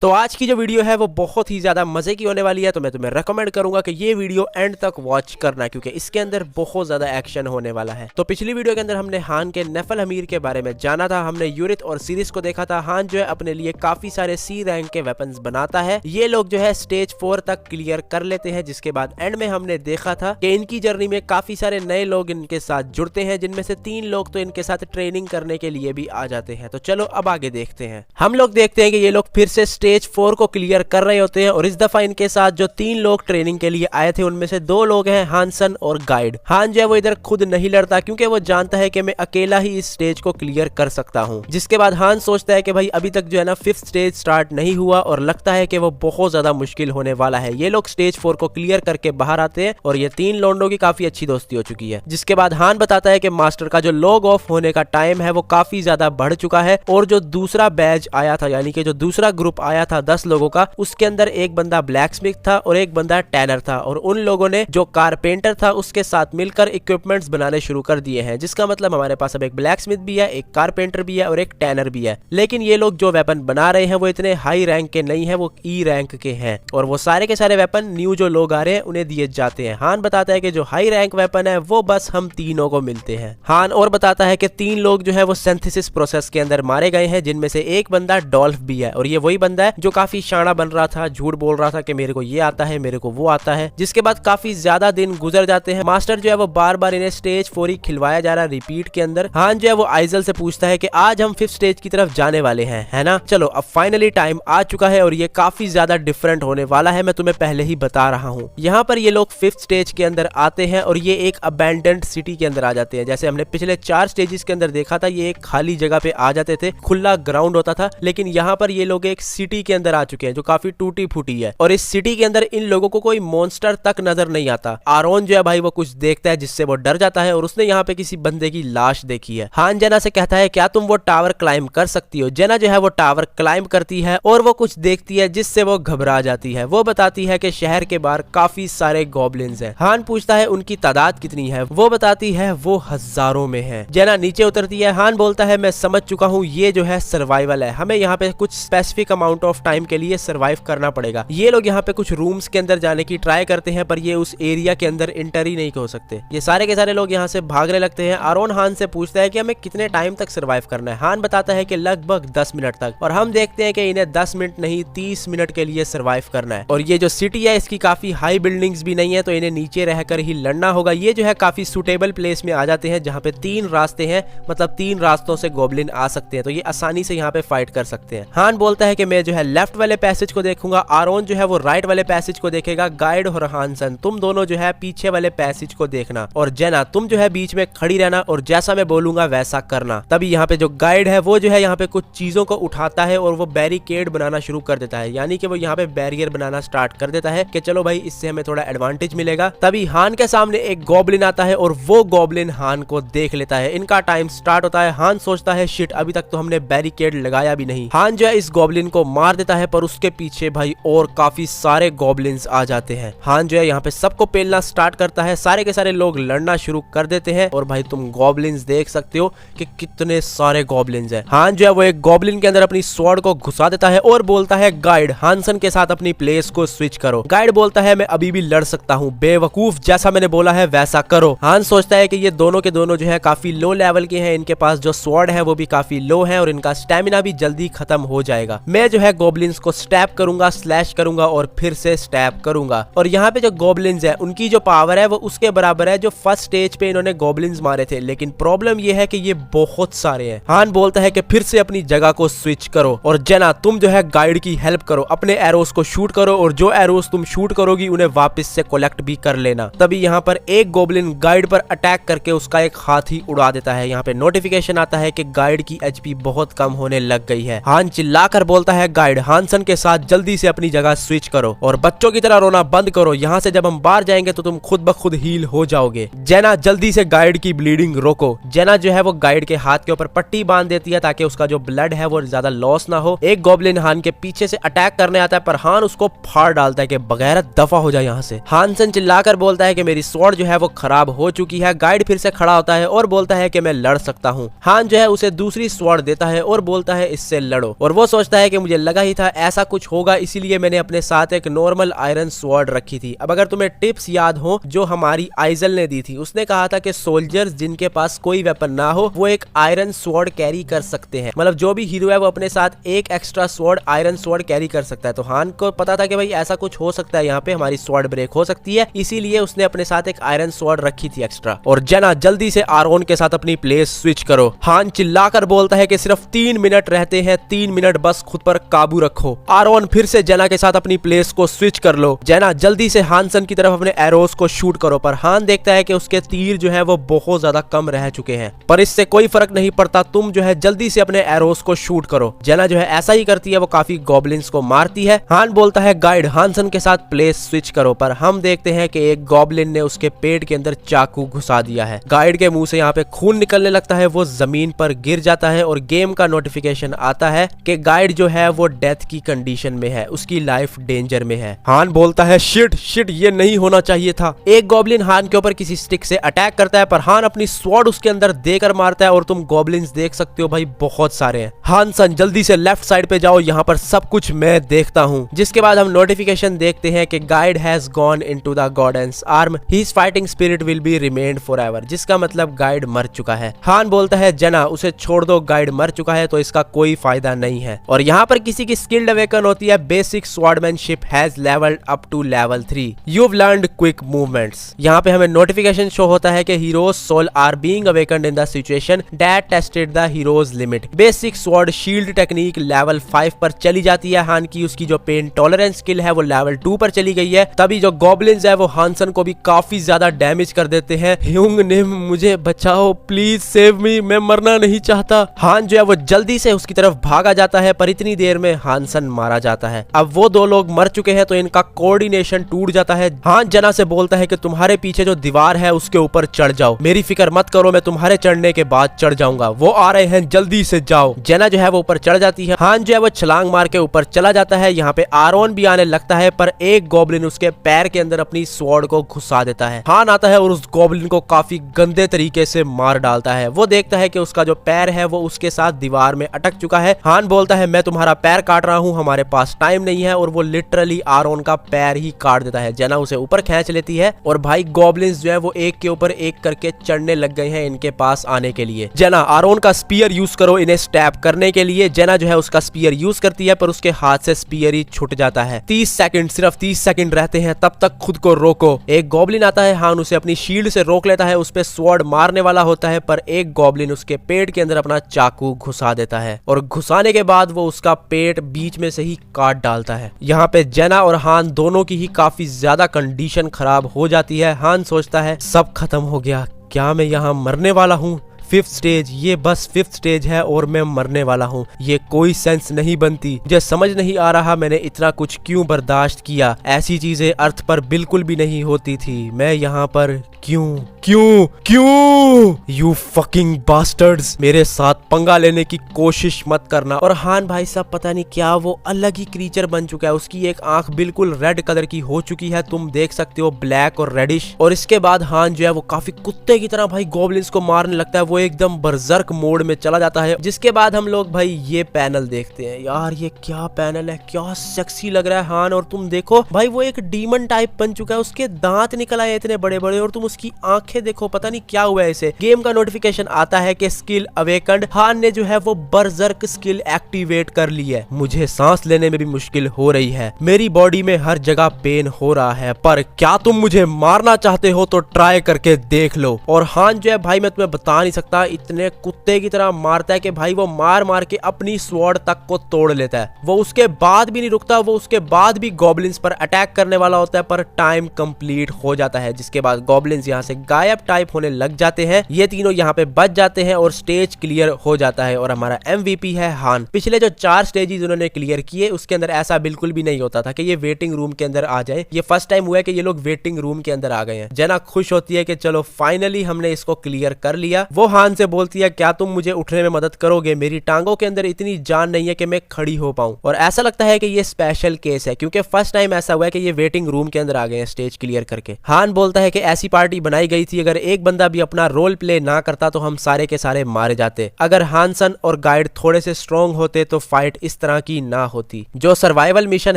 तो आज की जो वीडियो है वो बहुत ही ज्यादा मजे की होने वाली है। तो मैं तुम्हें रेकमेंड करूंगा कि ये वीडियो एंड तक वॉच करना, क्योंकि इसके अंदर बहुत ज्यादा एक्शन होने वाला है। तो पिछली वीडियो के अंदर हमने हान के नेफल हमीर के बारे में जाना था, हमने यूरिथ और सीरीज को देखा था। हान जो है अपने लिए काफी सारे सी रैंक के वेपन्स बनाता है। ये लोग जो है स्टेज 4 तक क्लियर कर लेते हैं, जिसके बाद एंड में हमने देखा था कि इनकी जर्नी में काफी सारे नए लोग इनके साथ जुड़ते हैं, जिनमें से 3 लोग तो इनके साथ ट्रेनिंग करने के लिए भी आ जाते हैं। तो चलो अब आगे देखते हैं। हम लोग देखते हैं कि ये लोग फिर से स्टेज 4 को क्लियर कर रहे होते हैं और इस दफा इनके साथ जो 3 लोग ट्रेनिंग के लिए आए थे उनमें से 2 लोग हैं हानसन और गाइड। हान जो है वो इधर खुद नहीं लड़ता, क्योंकि वो जानता है कि मैं अकेला ही इस स्टेज को क्लियर कर सकता हूं। जिसके बाद हान सोचता है कि भाई अभी तक जो है ना 5th स्टेज स्टार्ट नहीं हुआ और लगता है कि वो बहुत ज्यादा मुश्किल होने वाला है। ये लोग स्टेज 4 को क्लियर करके बाहर आते हैं और ये 3 लोंडों की काफी अच्छी दोस्ती हो चुकी है। जिसके बाद हान बताता है कि मास्टर का जो लॉग ऑफ होने का टाइम है वो काफी ज्यादा बढ़ चुका है और जो दूसरा बैच आया था, यानी कि जो दूसरा ग्रुप आया था 10 लोगों का, उसके अंदर एक बंदा ब्लैक स्मिथ था और एक बंदा टैनर था। और उन लोगों ने जो कारपेंटर था उसके साथ मिलकर इक्विपमेंट्स बनाने शुरू कर दिए हैं। जिसका मतलब हमारे पास अब एक ब्लैक स्मिथ भी है, एक कारपेंटर भी है और एक टैनर भी है। लेकिन ये लोग जो वेपन बना रहे हैं वो इतने हाई रैंक के नहीं है, वो ई रैंक के हैं और वो सारे के सारे वेपन न्यू जो लोग आ रहे हैं उन्हें दिए जाते हैं। हान बताता है कि जो हाई रैंक वेपन है वो बस हम तीनों को मिलते हैं। हान और बताता है कि 3 लोग जो है वो सिंथेसिस प्रोसेस के अंदर मारे गए हैं, जिनमें से एक बंदा डॉल्फ भी है और ये वही बंदा है जो काफी शाना बन रहा था, झूठ बोल रहा था कि मेरे को ये आता है, मेरे को वो आता है। जिसके बाद काफी ज्यादा दिन गुजर जाते हैं। मास्टर जो है वो बार बार इन्हें स्टेज 4 ही खिलवाया जा रहा है रिपीट के अंदर। हान जो है वो आइजल से पूछता है कि आज हम 5th स्टेज की तरफ जाने वाले हैं, है ना। चलो अब फाइनली टाइम आ चुका है और ये काफी ज्यादा डिफरेंट होने वाला है, मैं तुम्हें पहले ही बता रहा हूँ। यहाँ पर ये लोग 5th स्टेज के अंदर आते हैं और ये एक अबैंडन्ड सिटी के अंदर आ जाते हैं। जैसे हमने पिछले 4 स्टेजेस के अंदर देखा था, ये एक खाली जगह पे आ जाते थे, खुला ग्राउंड होता था। लेकिन यहाँ पर ये लोग एक सिटी के अंदर आ चुके हैं जो काफी टूटी फूटी है और इस सिटी के अंदर इन लोगों को कोई मॉन्स्टर तक नजर नहीं आता। आरोन जो है भाई वो कुछ देखता है जिससे वो डर जाता है और उसने यहाँ पे किसी बंदे की लाश देखी है। हान जेना से कहता है क्या तुम वो टावर क्लाइंब कर सकती हो। जेना जो है वो टावर क्लाइंब करती है और वो कुछ देखती है जिससे वो घबरा जाती है। वो बताती है कि शहर के बाहर काफी सारे गॉब्लिन्स हैं। हान पूछता है उनकी तादाद कितनी है। वो बताती है वो हजारों में है। जेना नीचे उतरती है। हान बोलता है मैं समझ चुका हूँ, ये जो है सर्वाइवल है, हमें यहाँ पे कुछ स्पेसिफिक अमाउंट ऑफ टाइम के लिए सर्वाइव करना पड़ेगा। ये लोग यहाँ पे कुछ रूम्स के अंदर जाने की ट्राई करते हैं पर ये उस एरिया के अंदर एंटर ही नहीं हो सकते। ये सारे के सारे लोग यहाँ से भागने लगते हैं। आरोन हान से पूछता है कि हमें कितने टाइम तक सर्वाइव करना है। हान बताता है कि लगभग 10 मिनट तक और हम देखते हैं कि इन्हें 10 मिनट नहीं 30 मिनट के लिए सर्वाइव करना है। और ये जो सिटी है इसकी काफी हाई बिल्डिंग्स भी नहीं है, तो इन्हें नीचे रहकर ही लड़ना होगा। ये जो है काफी सुटेबल प्लेस में आ जाते हैं जहाँ पे 3 रास्ते हैं, मतलब 3 रास्तों से गॉब्लिन आ सकते हैं, तो ये आसानी से यहाँ पे फाइट कर सकते हैं। हान बोलता है कि मैं जो है लेफ्ट वाले पैसेज को देखूंगा, आरोन जो है वो राइट वाले पैसेज को देखेगा, गाइड और हानसन तुम दोनों जो है पीछे वाले पैसेज को देखना और जेना तुम जो है बीच में खड़ी रहना और जैसा मैं बोलूंगा वैसा करना। तभी यहाँ पे जो गाइड है वो जो है यहाँ पे कुछ चीजों को उठाता है और वो बैरिकेड बनाना शुरू कर देता है, यानी कि वो यहाँ पे बैरियर बनाना स्टार्ट कर देता है कि चलो भाई इससे हमें थोड़ा एडवांटेज मिलेगा। तभी हान के सामने एक गॉब्लिन आता है और वो गॉब्लिन हान को देख लेता है। इनका टाइम स्टार्ट होता है। हान सोचता है शिट, अभी तक तो हमने बैरिकेड लगाया भी नहीं। हान जो है इस गॉब्लिन को मार देता है पर उसके पीछे भाई और काफी सारे गॉब्लिन्स आ जाते हैं। हान जो है यहाँ पे सबको पेलना स्टार्ट करता है। सारे के सारे लोग लड़ना शुरू कर देते हैं और भाई तुम गॉब्लिन्स देख सकते हो कि कितने सारे गॉब्लिन्स हैं। हान जो है वो एक गॉब्लिन के अंदर अपनी स्वॉर्ड को घुसा देता है और बोलता है गाइड हानसन के साथ अपनी प्लेस को स्विच करो। गाइड बोलता है मैं अभी भी लड़ सकता हूँ, बेवकूफ जैसा मैंने बोला है वैसा करो। हान सोचता है कि ये दोनों के दोनों जो है काफी लो लेवल के हैं, इनके पास जो स्वॉर्ड है वो भी काफी लो है और इनका स्टेमिना भी जल्दी खत्म हो जाएगा। मैं जो है गॉब्लिन्स को स्टैप करूंगा, स्लैश करूंगा और फिर से स्टैप करूंगा। और यहाँ पे जो गॉब्लिन्स है उनकी जो पावर है वो उसके बराबर है जो फर्स्ट स्टेज पे इन्होंने गॉब्लिन्स मारे थे, लेकिन प्रॉब्लम ये है कि ये बहुत सारे हैं। हान बोलता है कि फिर से अपनी जगह को स्विच करो और जेना तुम जो है गाइड की हेल्प करो, अपने एरोस को शूट करो और जो एरोस तुम शूट करोगी उन्हें वापस से कलेक्ट भी कर लेना। तभी यहाँ पर एक गॉब्लिन गाइड पर अटैक करके उसका एक हाथ ही उड़ा देता है। यहाँ पे नोटिफिकेशन आता है कि गाइड की एचपी बहुत कम होने लग गई है। हान चिल्लाकर बोलता है गाइड हानसन के साथ जल्दी से अपनी जगह स्विच करो और बच्चों की तरह रोना बंद करो, यहाँ से जब हम बाहर जाएंगे तो तुम खुद ब खुद हील हो जाओगे। जेना जल्दी से गाइड की ब्लीडिंग रोको। जेना जो है वो गाइड के हाथ के ऊपर पट्टी बांध देती है ताकि उसका जो ब्लड है वो ज्यादा लॉस ना हो। एक गॉब्लिन हान के पीछे से अटैक करने आता है पर हान उसको फाड़ डालता है कि बगैर दफा हो जाए यहाँ से। हानसन चिल्लाकर बोलता है कि मेरी स्वॉर्ड जो है वो खराब हो चुकी है। गाइड फिर से खड़ा होता है और बोलता है कि मैं लड़ सकता हूँ। हान जो है उसे दूसरी स्वॉर्ड देता है और बोलता है इससे लड़ो और वो सोचता है कि मुझे लगा ही था ऐसा कुछ होगा, इसीलिए मैंने अपने साथ एक नॉर्मल आयरन स्वॉर्ड रखी थी। अब अगर तुम्हें टिप्स याद हो जो हमारी आइजल ने दी थी, उसने कहा था कि सोल्जर्स जिनके पास कोई वेपन ना हो वो एक आयरन स्वॉर्ड कैरी कर सकते हैं। मतलब जो भी हीरो है वो अपने साथ एक extra sword iron sword carry कर सकता है। तो हान को पता था कि भाई ऐसा कुछ हो सकता है, यहाँ पे हमारी स्वॉर्ड ब्रेक हो सकती है, इसीलिए उसने अपने साथ एक आयरन स्वॉर्ड रखी थी एक्स्ट्रा। और जेना जल्दी से आरोन के साथ अपनी प्लेस स्विच करो। हान चिल्लाकर बोलता है कि सिर्फ 3 मिनट रहते हैं, 3 मिनट बस खुद पर काबू रखो। आरोन फिर से जेना के साथ अपनी प्लेस को स्विच कर लो। जेना जल्दी से हानसन की तरफ अपने एरोस को शूट करो, पर हान देखता है कि उसके तीर जो है वो बहुत ज्यादा कम रह चुके हैं। पर इससे कोई फर्क नहीं पड़ता, तुम जो है जल्दी से अपने एरोस को शूट करो। जेना जो है ऐसा ही करती है, वो काफी गॉब्लिन्स को मारती है। हान बोलता है गाइड हानसन के साथ प्लेस स्विच करो, पर हम देखते हैं कि एक गॉब्लिन ने उसके पेट के अंदर चाकू घुसा दिया है। गाइड के मुंह से यहाँ पे खून निकलने लगता है, वो जमीन पर गिर जाता है और गेम का नोटिफिकेशन आता है कि गाइड जो है वो डेथ की कंडीशन में है, उसकी लाइफ डेंजर में है। हान बोलता है शिट शिट, ये नहीं होना चाहिए था। एक गॉब्लिन हान के ऊपर किसी स्टिक से अटैक करता है, पर हान अपनी स्वॉर्ड उसके अंदर देकर मारता है और तुम गॉब्लिन्स देख सकते हो भाई बहुत सारे हैं। हानसन जल्दी से लेफ्ट साइड पे जाओ, यहाँ पर सब कुछ मैं देखता हूँ। जिसके बाद हम नोटिफिकेशन देखते हैं कि guide has gone into the goddess arm, his fighting spirit will be remained forever, जिसका मतलब गाइड मर चुका है। हान बोलता है जेना उसे छोड़ दो, गाइड मर चुका है तो इसका कोई फायदा नहीं है। और यहाँ पर किसी की स्किल्ड अवेकन होती है, basic swordsmanship has levelled up to level 3, you've learned quick movements। यहाँ पे हमें नोटिफिकेशन शो होता है कि heroes soul are being awakened in the situation that tested the heroes limit. Basic sword shield technique level 5 पर चली जाती है हान की, उसकी जो पेन टॉलरेंस स्किल है वो लेवल 2 पर चली गई है। तभी जो गॉब्लिन्स है वो हानसन को भी काफी ज्यादा डैमेज कर देते हैं। ह्यूंग निम मुझे बचाओ, प्लीज सेव मी, मैं मरना नहीं चाहता। हान जो है वो जल्दी से उसकी तरफ भागा जाता है, पर इतनी देर में हानसन मारा जाता है। अब वो दो लोग मर चुके हैं तो इनका कोऑर्डिनेशन टूट जाता है। हान जेना से बोलता है कि तुम्हारे पीछे जो दीवार है उसके ऊपर चढ़ जाओ, मेरी फिक्र मत करो, मैं तुम्हारे चढ़ने के बाद चढ़ जाऊंगा, वो आ रहे हैं जल्दी से जाओ। जेना जो है वो ऊपर चढ़ जाती है, हान जो है वो छलांग मार के ऊपर चला जाता है। यहाँ पे आरोन भी आने लगता है, पर एक गॉब्लिन उसके पैर के अंदर अपनी स्वॉर्ड को घुसा देता है। हान आता है और उस गॉब्लिन को काफी गंदे तरीके से मार डालता है। वो देखता है कि उसका जो पैर है वो उसके साथ दीवार में अटक चुका है। हान बोलता है मैं तुम्हारा पैर काट रहा हूँ, हमारे पास टाइम नहीं है, और वो लिटरली आरोन का पैर ही काट देता है। जेना उसे ऊपर खींच लेती है और भाई गॉब्लिन्स जो है वो एक के ऊपर एक करके चढ़ने लग गए हैं इनके पास आने के लिए। जेना आरोन का स्पीयर यूज करो इन्हें स्टैप करने के लिए। जेना जो है उसका स्पीयर यूज करती है, पर उसके हाथ से स्पीयर ही छूट जाता है। 30 सेकंड, सिर्फ 30 सेकंड रहते हैं, तब तक खुद को रोको। एक गॉब्लिन आता है, हान उसे अपनी शील्ड से रोक लेता है, उस पे स्वॉर्ड मारने वाला होता है, पर एक गॉब्लिन उसके पेट के अंदर अपना चाकू घुसा देता है और घुसाने के बाद वो उसका पेट बीच में से ही काट डालता है। यहाँ पे जेना और हान दोनों की ही काफी ज्यादा कंडीशन खराब हो जाती है। हान सोचता है सब खत्म हो गया, क्या मैं यहाँ मरने वाला हूँ? 5th स्टेज, ये बस 5th स्टेज है और मैं मरने वाला हूँ, ये कोई सेंस नहीं बनती। मुझे समझ नहीं आ रहा मैंने इतना कुछ क्यों बर्दाश्त किया, ऐसी चीजें अर्थ पर बिल्कुल भी नहीं होती थी, मैं यहाँ पर क्यों क्यों क्यों? यू फकिंग बास्टर्ड्स, मेरे साथ पंगा लेने की कोशिश मत करना। और हान भाई साहब पता नहीं क्या वो अलग ही क्रीचर बन चुका है, उसकी एक आंख बिल्कुल रेड कलर की हो चुकी है, तुम देख सकते हो, ब्लैक और रेडिश। और इसके बाद हान जो है वो काफी कुत्ते की तरह भाई गॉब्लिन्स को मारने लगता है, वो एकदम बर्जर्क मोड में चला जाता है। जिसके बाद हम लोग भाई ये पैनल देखते हैं। यार ये क्या पैनल है, क्या सेक्सी लग रहा है हान। और तुम देखो भाई वो एक डीमन टाइप बन चुका है, उसके दांत निकल आए इतने बड़े बड़े, और तुम उसकी आंखें देखो, पता नहीं क्या हुआ है इसे। गेम का नोटिफिकेशन आता है कि स्किल अवेकन्ड, हान ने जो है वो बर्जर्क स्किल एक्टिवेट कर ली है। मुझे सांस लेने में भी मुश्किल हो रही है, मेरी बॉडी में हर जगह पेन हो रहा है, पर क्या तुम मुझे मारना चाहते हो तो ट्राई करके देख लो। और हान जो है भाई मैं तुम्हें बता नहीं सकता, इतने कुत्ते की तरह मारता है कि भाई वो मार मार के अपनी स्वॉर्ड तक को तोड़ लेता है। वो उसके बाद भी नहीं रुकता, वो उसके बाद भी गॉब्लिन्स पर अटैक करने वाला होता है, पर टाइम कंप्लीट हो जाता है। जिसके बाद गॉब्लिन्स यहाँ से गायब टाइप होने लग जाते हैं, ये तीनों यहाँ पे बच जाते हैं और स्टेज क्लियर हो जाता है। और हमारा MVP है हान। पिछले जो 4 स्टेजेस उन्होंने क्लियर किए उसके अंदर ऐसा बिल्कुल भी नहीं होता था कि ये वेटिंग रूम के अंदर आ जाए, ये फर्स्ट टाइम हुआ है कि ये लोग वेटिंग रूम के अंदर आ गए हैं। जेना खुश होती है कि चलो फाइनली हमने इसको क्लियर कर लिया। वो हान से बोलती है क्या तुम मुझे उठने में मदद करोगे, मेरी टांगों के अंदर इतनी जान नहीं है कि मैं खड़ी हो पाऊं। और ऐसा लगता है कि ये स्पेशल केस है क्योंकि फर्स्ट टाइम ऐसा हुआ है कि ये वेटिंग रूम के अंदर आ गए हैं स्टेज क्लियर करके। हान बोलता है कि ऐसी पार्टी बनाई गई थी, अगर एक बंदा भी अपना रोल प्ले ना करता तो हम सारे के सारे मारे जाते। अगर हानसन और गाइड थोड़े से स्ट्रॉन्ग होते तो फाइट इस तरह की ना होती। जो सर्वाइवल मिशन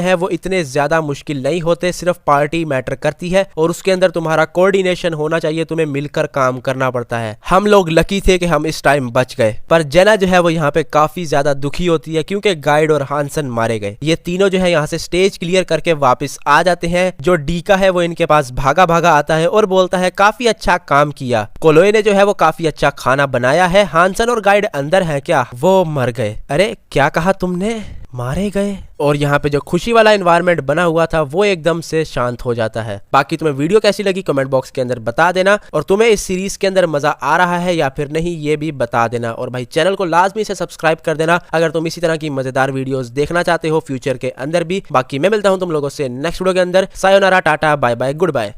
है वो इतने ज्यादा मुश्किल नहीं होते, सिर्फ पार्टी मैटर करती है और उसके अंदर तुम्हारा कोऑर्डिनेशन होना चाहिए, तुम्हें मिलकर काम करना पड़ता है। हम लोग लकी थे कि हम इस टाइम बच गए। पर जेना जो है वो यहाँ पे काफी ज्यादा दुखी होती है क्योंकि गाइड और हानसन मारे गए। ये तीनों जो है यहाँ से स्टेज क्लियर करके वापस आ जाते हैं। जो डीका है वो इनके पास भागा भागा आता है और बोलता है काफी अच्छा काम किया, कोलोए ने जो है वो काफी अच्छा खाना बनाया है, हानसन और गाइड अंदर है क्या, वो मर गए। अरे क्या कहा तुमने, मारे गए। और यहाँ पे जो खुशी वाला एनवायरनमेंट बना हुआ था वो एकदम से शांत हो जाता है। बाकी तुम्हें वीडियो कैसी लगी कमेंट बॉक्स के अंदर बता देना, और तुम्हें इस सीरीज के अंदर मजा आ रहा है या फिर नहीं ये भी बता देना। और भाई चैनल को लाजमी से सब्सक्राइब कर देना अगर तुम इसी तरह की मजेदार वीडियोस देखना चाहते हो फ्यूचर के अंदर भी। बाकी मैं मिलता हूँ तुम लोगों से नेक्स्ट वीडियो के अंदर। Sayonara, tata, bye bye, good bye.